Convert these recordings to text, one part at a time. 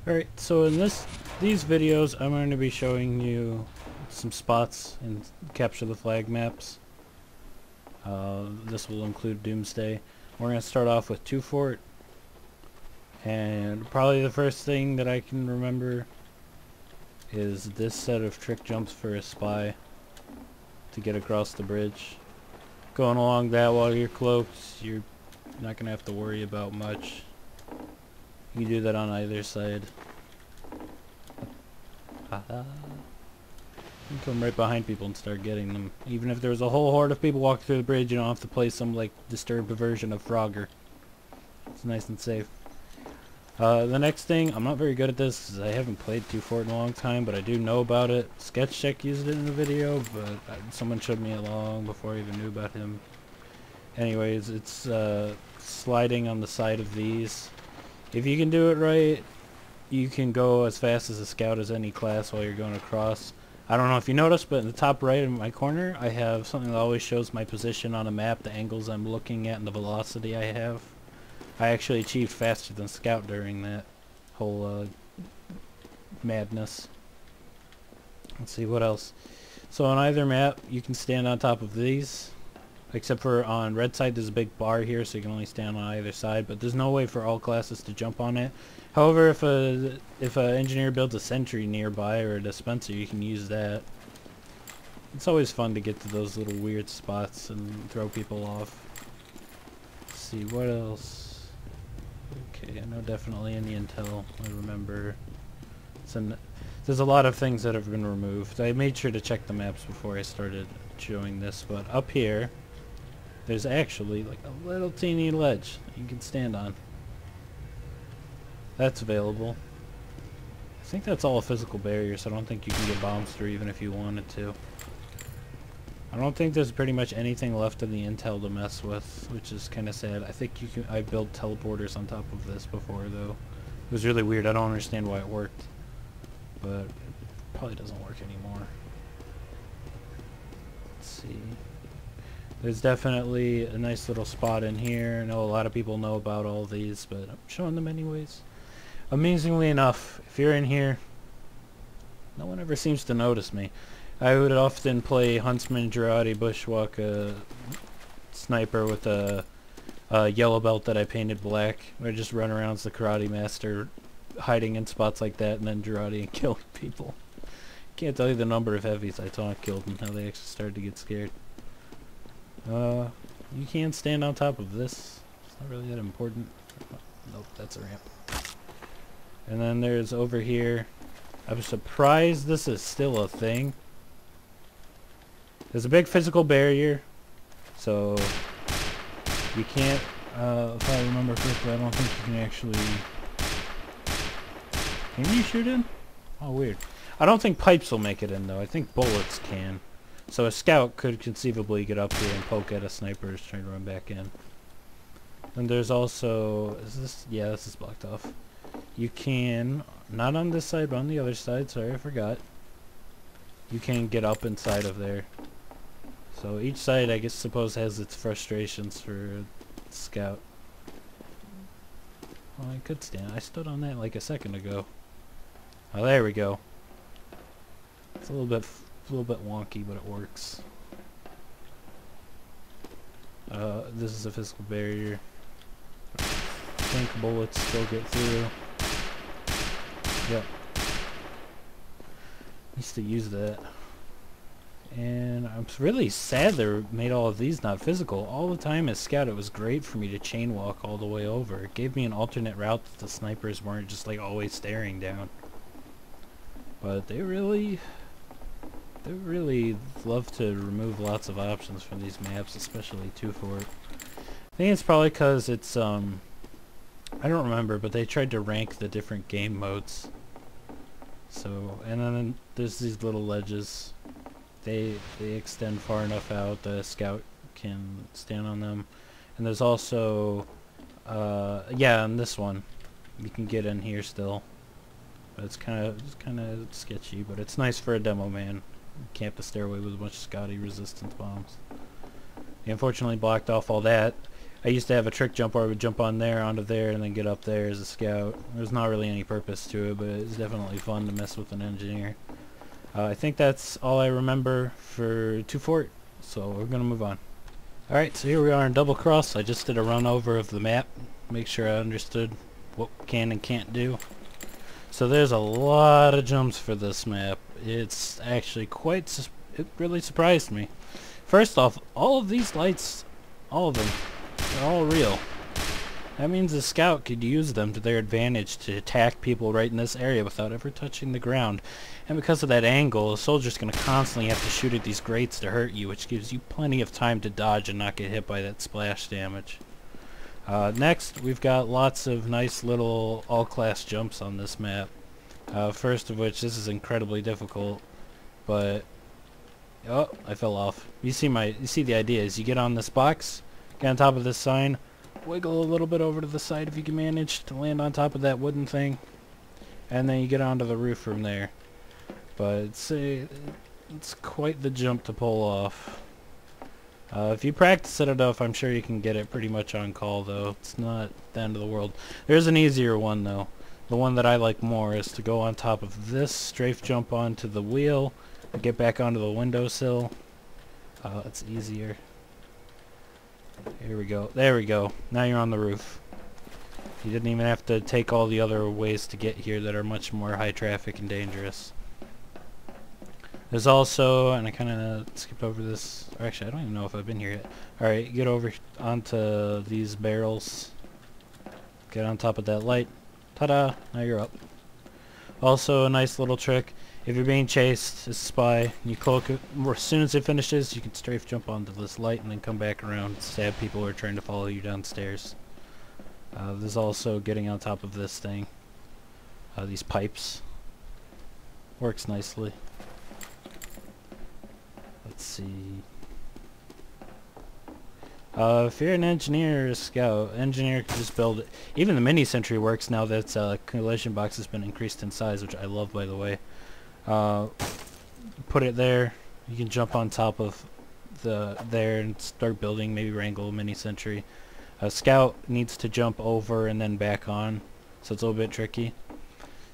Alright, so in these videos I'm going to be showing you some spots in capture the flag maps. This will include Doomsday. We're going to start off with 2 Fort, and probably the first thing that I can remember is this set of trick jumps for a spy to get across the bridge. Going along that while you're cloaked, you're not going to have to worry about much. You can do that on either side. You can come right behind people and start getting them. Even if there's a whole horde of people walking through the bridge, you don't have to play some like disturbed version of Frogger. It's nice and safe. The next thing, I'm not very good at this because I haven't played 2 Fort in a long time, but I do know about it. Sketch Check used it in a video, but someone showed me it long before I even knew about him. Anyways, it's sliding on the side of these. If you can do it right, you can go as fast as a scout as any class while you're going across. I don't know if you noticed, but in the top right in my corner, I have something that always shows my position on a map, the angles I'm looking at, and the velocity I have. I actually achieved faster than scout during that whole madness. Let's see what else. So on either map, you can stand on top of these. Except for on red side, there's a big bar here, so you can only stand on either side. But there's no way for all classes to jump on it. However, if a engineer builds a sentry nearby or a dispenser, you can use that. It's always fun to get to those little weird spots and throw people off. Let's see what else. Okay, I know definitely in the intel. I remember. There's a lot of things that have been removed. I made sure to check the maps before I started showing this, but up here, there's actually like a little teeny ledge that you can stand on. That's available. I think that's all a physical barrier, so I don't think you can get bombs through even if you wanted to. I don't think there's pretty much anything left in the intel to mess with, which is kind of sad. I think you can. I built teleporters on top of this before, though. It was really weird. I don't understand why it worked, but it probably doesn't work anymore. Let's see. There's definitely a nice little spot in here. I know a lot of people know about all these, but I'm showing them anyways. Amazingly enough, if you're in here, no one ever seems to notice me. I would often play Huntsman, Girardi, Bushwalk, Sniper with a yellow belt that I painted black. I just run around as the karate master, hiding in spots like that, and then Girardi and killing people. Can't tell you the number of heavies I taunt killed and how they actually started to get scared. You can stand on top of this. It's not really that important. Oh, nope, that's a ramp. And then there's over here. I'm surprised this is still a thing. There's a big physical barrier, so you can't, if I remember correctly, I don't think you can actually... Can you shoot in? Oh, weird. I don't think pipes will make it in, though. I think bullets can. So a scout could conceivably get up here and poke at a sniper who's trying to run back in. And there's also... Is this... Yeah, this is blocked off. You can... Not on this side, but on the other side. Sorry, I forgot. You can get up inside of there. So each side, I guess, suppose has its frustrations for scout. Well, I could stand. I stood on that like a second ago. Oh, there we go. It's a little bit wonky, but it works. This is a physical barrier. I think bullets still get through. Yep. Used to use that. And I'm really sad they made all of these not physical. All the time as scout, it was great for me to chain walk all the way over. It gave me an alternate route that the snipers weren't just like always staring down. But they really love to remove lots of options from these maps, especially 2 Fort. I think it's probably because it's I don't remember, but they tried to rank the different game modes. So, and then there's these little ledges. They extend far enough out that a scout can stand on them. And there's also yeah, on this one you can get in here still. But it's kind of sketchy, but it's nice for a demo man. Camp the stairway with a bunch of Scotty resistance bombs. They unfortunately blocked off all that. I used to have a trick jump where I would jump on there, onto there, and then get up there as a scout. There's not really any purpose to it, but it's definitely fun to mess with an engineer. I think that's all I remember for 2 Fort, so we're going to move on. Alright, so here we are in Double Cross. I just did a run over of the map, make sure I understood what can and can't do. So there's a lot of jumps for this map. It's actually it really surprised me. First off, all of these lights, all of them, they're all real. That means the scout could use them to their advantage to attack people right in this area without ever touching the ground. And because of that angle, a soldier's going to constantly have to shoot at these grates to hurt you, which gives you plenty of time to dodge and not get hit by that splash damage. Next, we've got lots of nice little all-class jumps on this map. First of which, this is incredibly difficult, but oh, I fell off. You see the idea is you get on this box, get on top of this sign, wiggle a little bit over to the side if you can manage to land on top of that wooden thing, and then you get onto the roof from there. But it's quite the jump to pull off. If you practice it enough, I'm sure you can get it pretty much on call, though. It's not the end of the world. There's an easier one, though. The one that I like more is to go on top of this, strafe jump onto the wheel, and get back onto the windowsill. It's easier. Here we go. There we go. Now you're on the roof. You didn't even have to take all the other ways to get here that are much more high traffic and dangerous. There's also, and I kind of skipped over this, or actually I don't even know if I've been here yet. Alright, get over onto these barrels. Get on top of that light. Ta-da! Now you're up. Also a nice little trick. If you're being chased as a spy, you cloak it. As soon as it finishes, you can strafe jump onto this light and then come back around and stab people who are trying to follow you downstairs. There's also getting on top of this thing. These pipes. Works nicely. Let's see. If you're an engineer or a scout, engineer can just build it. Even the mini sentry works now that collision box has been increased in size, which I love, by the way. Put it there. You can jump on top of there and start building. Maybe wrangle a mini sentry. A scout needs to jump over and then back on, so it's a little bit tricky.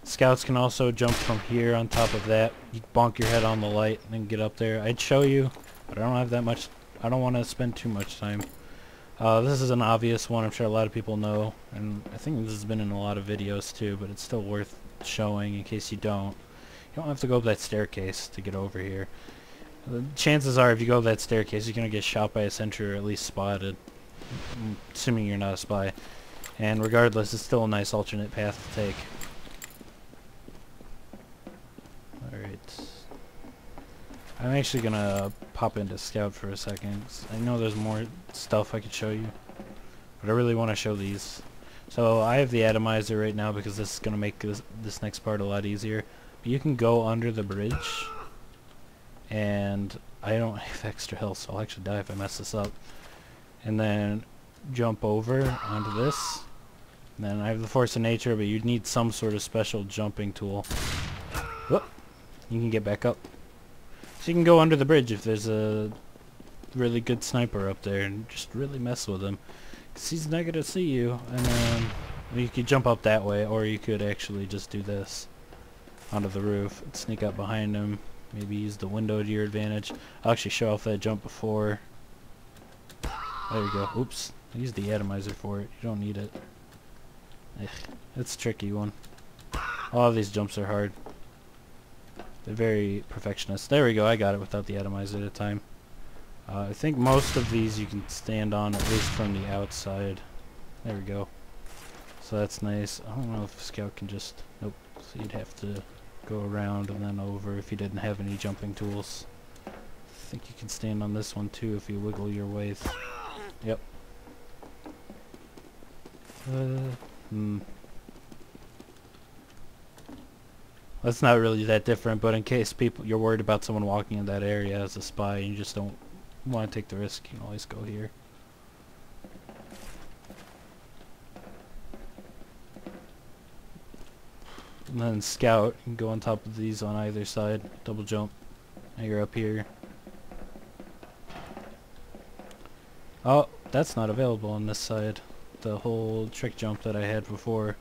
Scouts can also jump from here on top of that. You bonk your head on the light and then get up there. I'd show you, but I don't have that much. I don't want to spend too much time. This is an obvious one. I'm sure a lot of people know, and I think this has been in a lot of videos too, but it's still worth showing in case you don't. You don't have to go up that staircase to get over here. The chances are if you go up that staircase, you're going to get shot by a sentry or at least spotted, assuming you're not a spy. And regardless, it's still a nice alternate path to take. Alright. I'm actually gonna pop into Scout for a second. I know there's more stuff I could show you, but I really want to show these. So I have the atomizer right now because this is gonna make this next part a lot easier. But you can go under the bridge, and I don't have extra health, so I'll actually die if I mess this up. And then jump over onto this. And then I have the Force of Nature, but you'd need some sort of special jumping tool. Whoop. You can get back up. So you can go under the bridge if there's a really good sniper up there and just really mess with him. Because he's not going to see you. And then you could jump up that way, or you could actually just do this onto the roof and sneak up behind him. Maybe use the window to your advantage. I'll actually show off that jump before. There you go. Oops. I used the atomizer for it. You don't need it. It's a tricky one. All of these jumps are hard. They're very perfectionist. There we go, I got it without the atomizer at a time. I think most of these you can stand on, at least from the outside. There we go. So that's nice. I don't know if Scout can just... Nope. So you'd have to go around and then over if you didn't have any jumping tools. I think you can stand on this one too if you wiggle your way. Yep. That's not really that different, but in case you're worried about someone walking in that area as a spy and you just don't want to take the risk, you can always go here. And then Scout, you can go on top of these on either side, double jump. Now you're up here. Oh, that's not available on this side. The whole trick jump that I had before.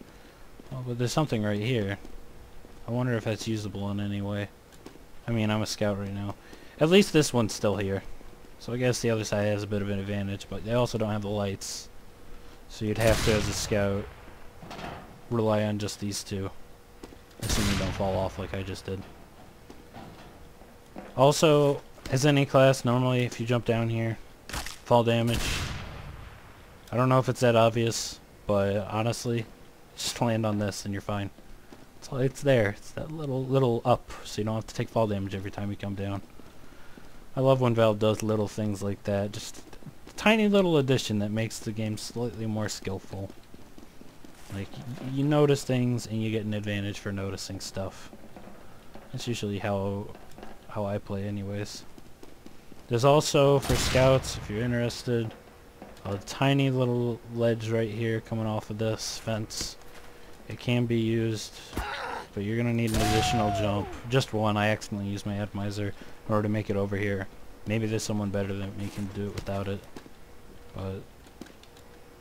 Oh, but there's something right here. I wonder if that's usable in any way. I mean, I'm a scout right now. At least this one's still here. So I guess the other side has a bit of an advantage, but they also don't have the lights. So you'd have to, as a scout, rely on just these two. Assuming you don't fall off like I just did. Also, as any class, normally if you jump down here, fall damage. I don't know if it's that obvious, but honestly, just land on this and you're fine. So it's there. It's that little up, so you don't have to take fall damage every time you come down. I love when Valve does little things like that. Just a tiny little addition that makes the game slightly more skillful. Like, you notice things and you get an advantage for noticing stuff. That's usually how I play anyways. There's also, for scouts, if you're interested, a tiny little ledge right here coming off of this fence. It can be used, but you're going to need an additional jump. Just one. I accidentally used my atomizer in order to make it over here. Maybe there's someone better than me can do it without it. But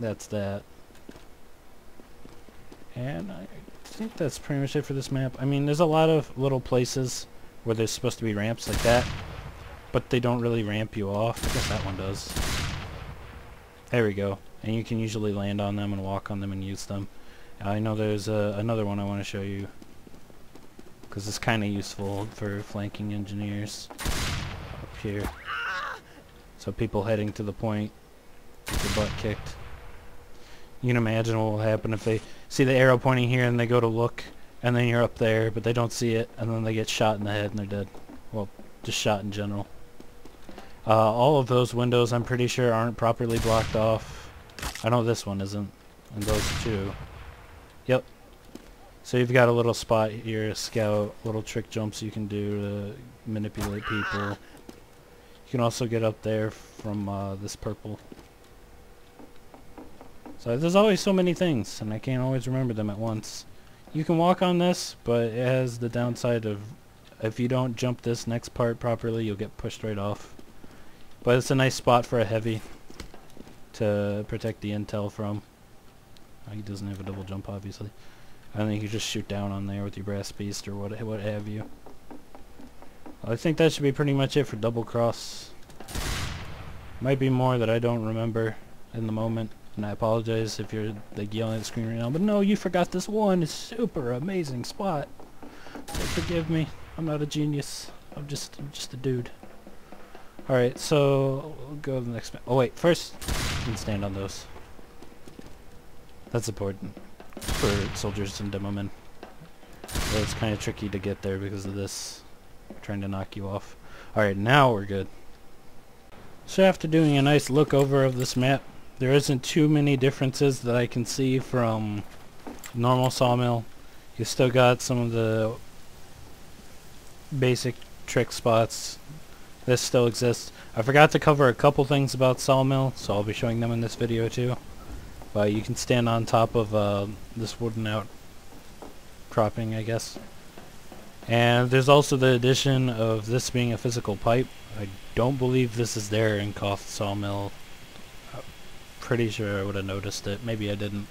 that's that. And I think that's pretty much it for this map. I mean, there's a lot of little places where there's supposed to be ramps like that, but they don't really ramp you off. I guess that one does. There we go. And you can usually land on them and walk on them and use them. I know there's another one I want to show you, because it's kind of useful for flanking engineers up here. So people heading to the point get their butt kicked. You can imagine what will happen if they see the arrow pointing here and they go to look, and then you're up there, but they don't see it, and then they get shot in the head and they're dead. Well, just shot in general. All of those windows, I'm pretty sure, aren't properly blocked off. I know this one isn't, and those two. Yep. So you've got a little spot here, a scout, little trick jumps you can do to manipulate people. You can also get up there from this purple. So there's always so many things, and I can't always remember them at once. You can walk on this, but it has the downside of if you don't jump this next part properly, you'll get pushed right off. But it's a nice spot for a heavy to protect the intel from. He doesn't have a double jump, obviously. I think you can just shoot down on there with your brass beast or what have you. I think that should be pretty much it for double cross. Might be more that I don't remember in the moment, and I apologize if you're like yelling at the screen right now. But no, you forgot this one super amazing spot. So forgive me. I'm not a genius. I'm just a dude. All right, so we'll go to the next. Oh wait, first you can stand on those. That's important for soldiers and demo men. But it's kind of tricky to get there because of this trying to knock you off. Alright, now we're good. So after doing a nice look over of this map, there isn't too many differences that I can see from normal Sawmill. You still got some of the basic trick spots. This still exists. I forgot to cover a couple things about Sawmill, so I'll be showing them in this video too. But you can stand on top of this wooden outcropping, I guess. And there's also the addition of this being a physical pipe. I don't believe this is there in Koth Sawmill. I'm pretty sure I would have noticed it. Maybe I didn't.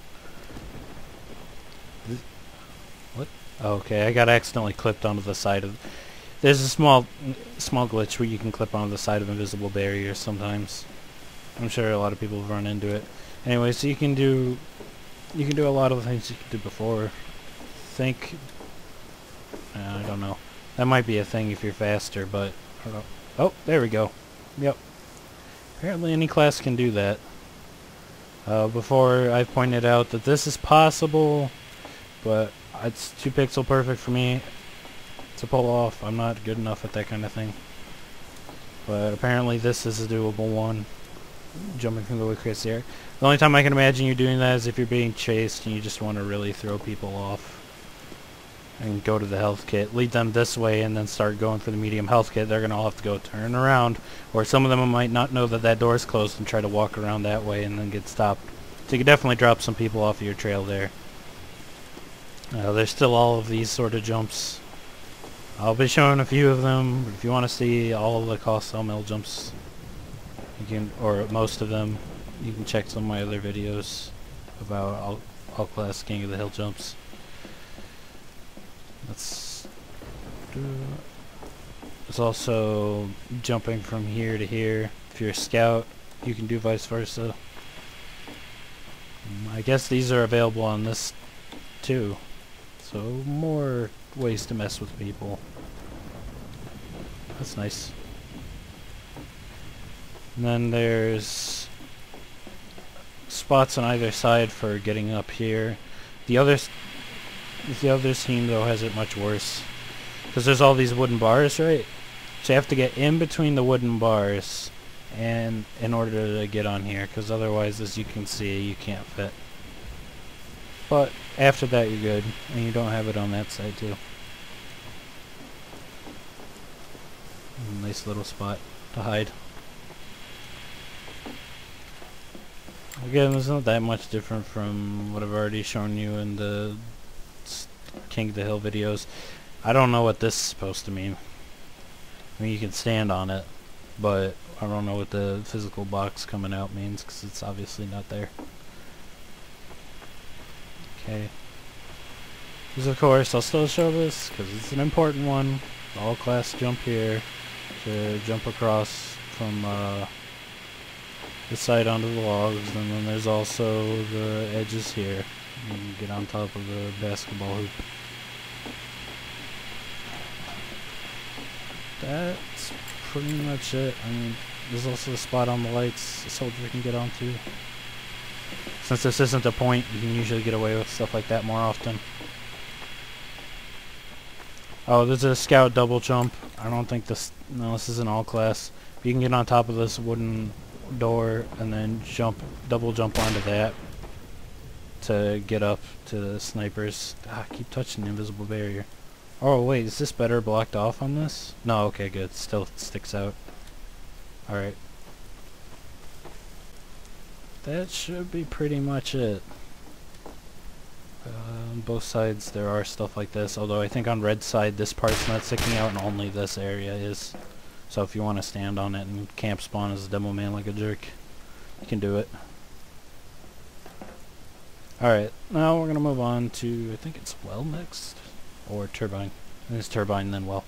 What? Oh, okay, I got accidentally clipped onto the side of... There's a small glitch where you can clip onto the side of invisible barriers sometimes. I'm sure a lot of people have run into it. Anyway, so you can do a lot of the things you could do before. I don't know. That might be a thing if you're faster, but I don't know. Oh, there we go. Yep. Apparently any class can do that. Before I pointed out that this is possible, but it's too pixel perfect for me to pull off. I'm not good enough at that kind of thing. But apparently this is a doable one. Jumping from the way crazy here. The only time I can imagine you doing that is if you're being chased and you just want to really throw people off. And go to the health kit. Lead them this way and then start going for the medium health kit. They're going to all have to go turn around. Or some of them might not know that that door is closed and try to walk around that way and then get stopped. So you can definitely drop some people off of your trail there. There's still all of these sort of jumps. I'll be showing a few of them. If you want to see all of the Koth Sawmill jumps, you can, or most of them, you can check some of my other videos about all class King of the Hill jumps. Let's do. There's also jumping from here to here. If you're a scout, you can do vice versa. I guess these are available on this too, so more ways to mess with people. That's nice. And then there's spots on either side for getting up here. The other team though has it much worse, because there's all these wooden bars, right? So you have to get in between the wooden bars and in order to get on here, because otherwise, as you can see, you can't fit. But after that you're good, and you don't have it on that side too. Nice little spot to hide. Again, it's not that much different from what I've already shown you in the King of the Hill videos. I don't know what this is supposed to mean. I mean, you can stand on it, but I don't know what the physical box coming out means, because it's obviously not there. Okay. Because of course, I'll still show this, because it's an important one. All class jump here to jump across from this side onto the logs, and then there's also the edges here. You can get on top of the basketball hoop. That's pretty much it. I mean, there's also a spot on the lights a soldier can get onto. Since this isn't a point, you can usually get away with stuff like that more often. Oh, there's a scout double jump. I don't think this... No, this isn't all class. You can get on top of this wooden door and then double jump onto that to get up to the snipers. Ah, I keep touching the invisible barrier. Oh wait, is this better blocked off on this? No, okay, good. Still sticks out. Alright. That should be pretty much it. On both sides there are stuff like this, although I think on red side this part's not sticking out and only this area is. So if you want to stand on it and camp spawn as a demo man like a jerk, you can do it. Alright, now we're going to move on to, I think it's well next? Or Turbine. It's Turbine, then well.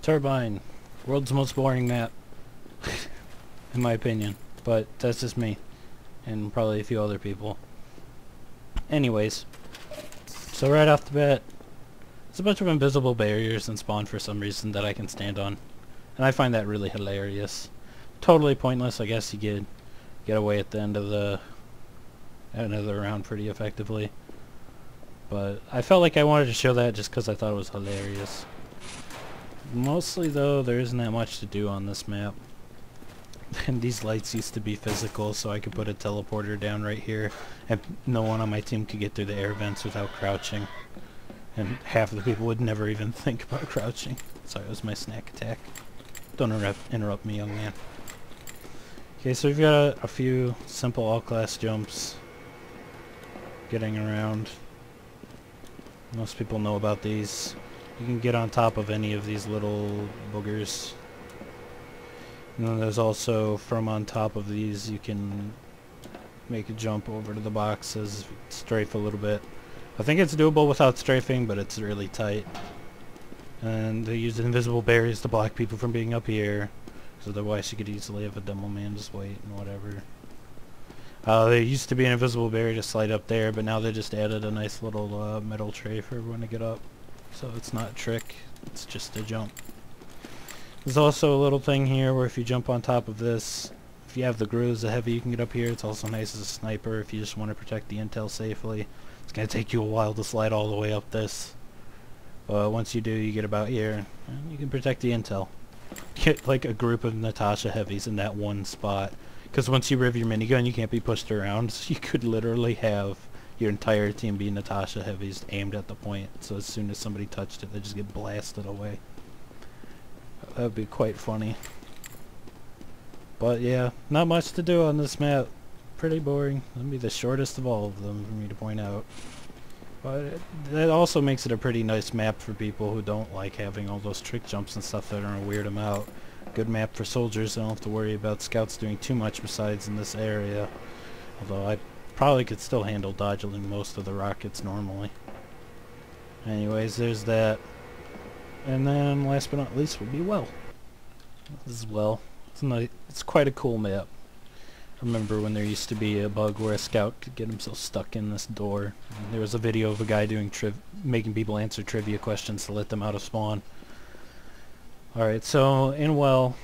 Turbine. World's most boring map. In my opinion. But that's just me. And probably a few other people. Anyways. So right off the bat, there's a bunch of invisible barriers and spawn for some reason that I can stand on. And I find that really hilarious. Totally pointless. I guess you get away at the end of the round pretty effectively. But I felt like I wanted to show that just because I thought it was hilarious. Mostly though, there isn't that much to do on this map. And these lights used to be physical, so I could put a teleporter down right here and no one on my team could get through the air vents without crouching. And half of the people would never even think about crouching. Sorry, it was my snack attack. Don't interrupt me, young man. Okay, so we've got a few simple all-class jumps. Getting around. Most people know about these. You can get on top of any of these little boogers. And then there's also, from on top of these, you can make a jump over to the boxes, strafe a little bit. I think it's doable without strafing, but it's really tight. And they use invisible barriers to block people from being up here, because otherwise you could easily have a demo man just wait and whatever. There used to be an invisible barrier to slide up there, but now they just added a nice little metal tray for everyone to get up. So it's not a trick, it's just a jump. There's also a little thing here where if you jump on top of this, if you have the grooves, the heavy, you can get up here. It's also nice as a sniper if you just want to protect the intel safely. It's going to take you a while to slide all the way up this. Once you do, you get about here, and you can protect the intel. Get like a group of Natasha heavies in that one spot. Because once you rev your minigun, you can't be pushed around, so you could literally have your entire team be Natasha heavies aimed at the point. So as soon as somebody touched it, they just get blasted away. That would be quite funny. But yeah, not much to do on this map. Pretty boring. That'll be the shortest of all of them for me to point out. But that also makes it a pretty nice map for people who don't like having all those trick jumps and stuff that are gonna weird them out. Good map for soldiers. I don't have to worry about scouts doing too much besides in this area. Although I probably could still handle dodging most of the rockets normally. Anyways, there's that. And then last but not least would be well. This is well. It's quite a cool map. I remember when there used to be a bug where a scout could get himself stuck in this door. And there was a video of a guy doing making people answer trivia questions to let them out of spawn. Alright, so in well,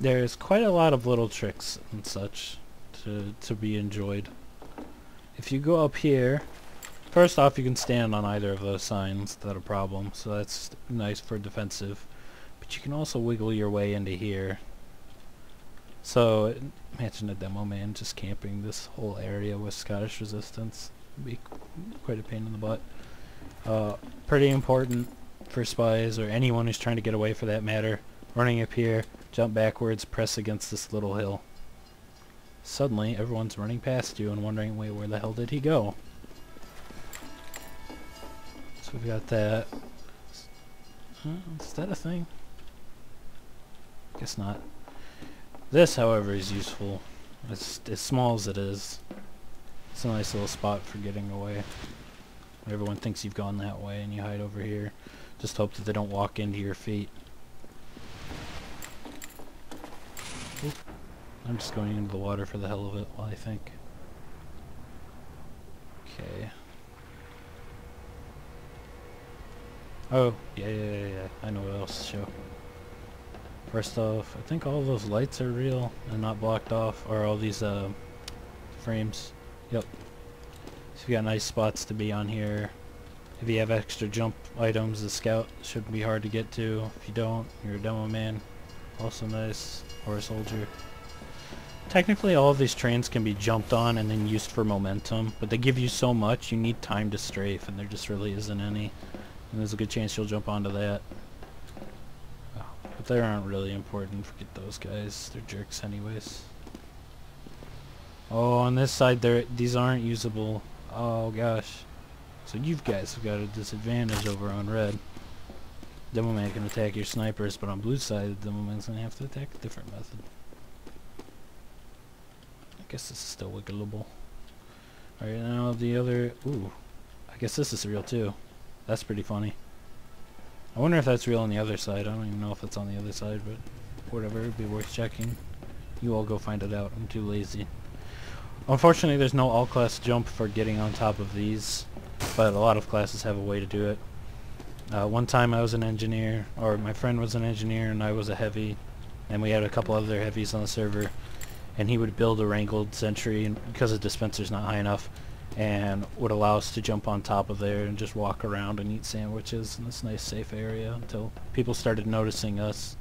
there's quite a lot of little tricks and such to be enjoyed. If you go up here, first off you can stand on either of those signs without a problem, so that's nice for defensive. But you can also wiggle your way into here. So imagine a demo man just camping this whole area with Scottish resistance. It'd be quite a pain in the butt. Pretty important for spies or anyone who's trying to get away for that matter. Running up here, jump backwards, press against this little hill. Suddenly everyone's running past you and wondering, wait, where the hell did he go? So we've got that. Is that a thing? Guess not. This, however, is useful. As small as it is. It's a nice little spot for getting away. Everyone thinks you've gone that way and you hide over here. Just hope that they don't walk into your feet. Oop. I'm just going into the water for the hell of it, I think. Okay. Oh, yeah. I know what else to show. First off, I think all of those lights are real and not blocked off, or all these frames. Yep. So you got nice spots to be on here. If you have extra jump items, the scout shouldn't be hard to get to. If you don't, you're a demo man. Also nice. Or a soldier. Technically all of these trains can be jumped on and then used for momentum, but they give you so much you need time to strafe, and there just really isn't any. And there's a good chance you'll jump onto that. But they aren't really important. Forget those guys. They're jerks anyways. Oh, on this side these aren't usable. Oh gosh. So you guys have got a disadvantage over on red. Demo man can attack your snipers, but on blue side, the demo man's gonna have to attack a different method. I guess this is still wiggleable. Alright, now the other... Ooh. I guess this is real too. That's pretty funny. I wonder if that's real on the other side. I don't even know if it's on the other side, but whatever, it'd be worth checking. You all go find it out. I'm too lazy. Unfortunately, there's no all-class jump for getting on top of these, but a lot of classes have a way to do it. One time I was an engineer, or my friend was an engineer and I was a heavy, and we had a couple other heavies on the server, and he would build a wrangled sentry, and because the dispenser's not high enough, and would allow us to jump on top of there and just walk around and eat sandwiches in this nice safe area until people started noticing us.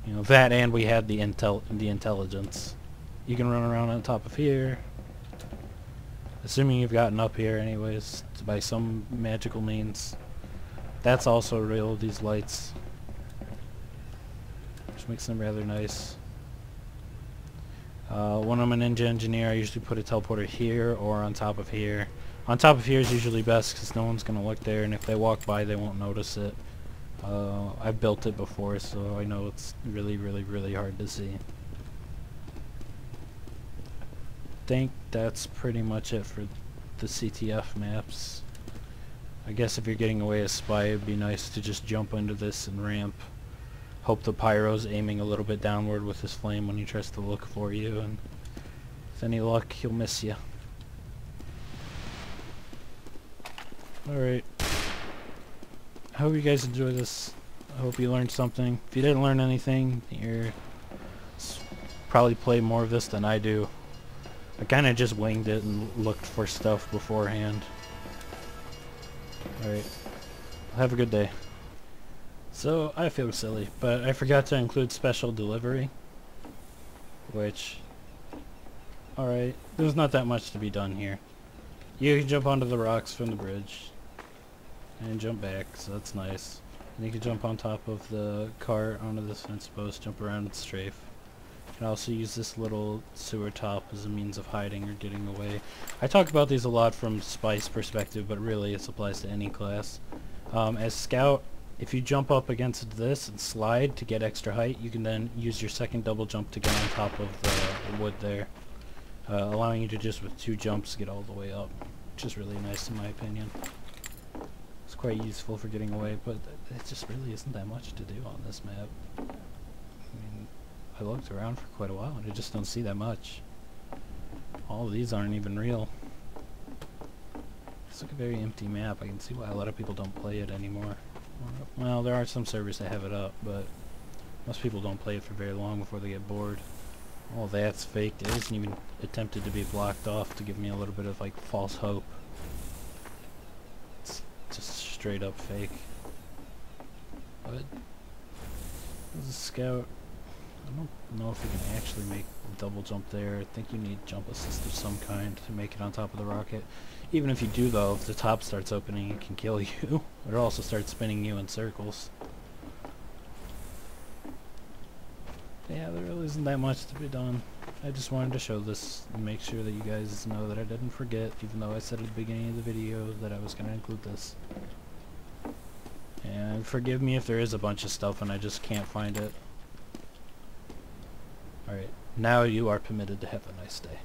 You know, that, and we had the intelligence. You can run around on top of here, assuming you've gotten up here anyways by some magical means. That's also real, these lights, which makes them rather nice. When I'm a ninja engineer, I usually put a teleporter here or on top of here. On top of here is usually best because no one's going to look there, and if they walk by they won't notice it. I've built it before, so I know it's really hard to see. I think that's pretty much it for the CTF maps. I guess if you're getting away as spy, it'd be nice to just jump into this and ramp. Hope the pyro's aiming a little bit downward with his flame when he tries to look for you, and with any luck, he'll miss you. Alright. I hope you guys enjoy this. I hope you learned something. If you didn't learn anything, you're probably play more of this than I do. I kinda just winged it and looked for stuff beforehand. Alright. Have a good day. So, I feel silly, but I forgot to include special delivery, which, alright, there's not that much to be done here. You can jump onto the rocks from the bridge, and jump back, so that's nice. And you can jump on top of the cart onto this fence post, jump around and strafe. You can also use this little sewer top as a means of hiding or getting away. I talk about these a lot from Spice perspective, but really it applies to any class. As Scout, If you jump up against this and slide to get extra height, you can then use your second double jump to get on top of the wood there, allowing you to just with 2 jumps get all the way up, which is really nice in my opinion. It's quite useful for getting away, but it just really isn't that much to do on this map. I mean, I looked around for quite a while and I just don't see that much. All of these aren't even real. It's like a very empty map. I can see why a lot of people don't play it anymore. Well, there are some servers that have it up, but most people don't play it for very long before they get bored. All that's fake. It isn't even attempted to be blocked off to give me a little bit of like false hope. It's just straight up fake. But as a scout, I don't know if you can actually make a double jump there. I think you need jump assist of some kind to make it on top of the rocket. Even if you do though, if the top starts opening, it can kill you. It'll also start spinning you in circles. Yeah, there really isn't that much to be done. I just wanted to show this and make sure that you guys know that I didn't forget, even though I said at the beginning of the video that I was going to include this. And forgive me if there is a bunch of stuff and I just can't find it. Alright, now you are permitted to have a nice day.